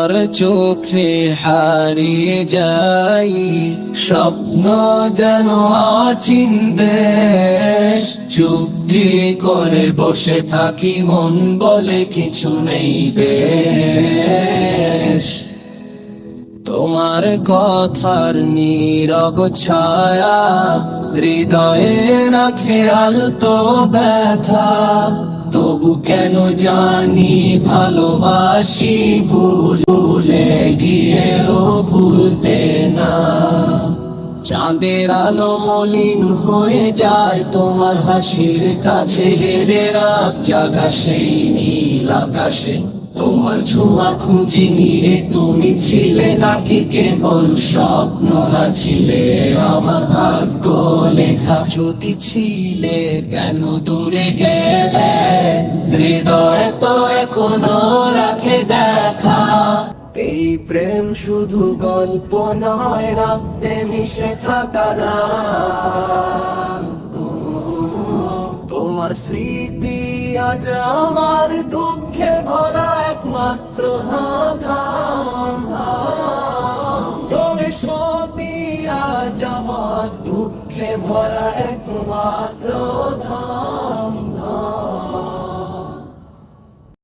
তোমার চোখে হারিয়ে যাই, স্বপ্ন যেন অচিন্দেশ। চুপটি করে বসে থাকি, মন বলে কিছু নেই বেশ। তোমার কথার নীরব ছায়া হৃদয়ে রাখে আলতো ব্যথা। তবু কেন জানি ভালোবাসি, ভুলে গিয়েও ভুলতে না। চাঁদের আলো মলিন হয়ে যায় তোমার হাসির কাছে, হেরে রাত জাগা সেই নীল আকাশে। তোমার ছোঁয়া খুঁজে নিয়ে তুমি ছিলে নাকি কেবল স্বপ্ন, না ছিলে আমার ভাগ্য লেখা। যদি ছিলে কেন দূরে গেলে, হৃদয় তো এখনো রাখে দেখা। এই প্রেম শুধু গল্প নয়, রক্তে মিশে থাকা না। তোমার স্মৃতি আজ আমার দুঃখে ভরা একমাত্র ধাম। তোমার স্মৃতি আজ আমার দুঃখে ভরা একমাত্র ধাম।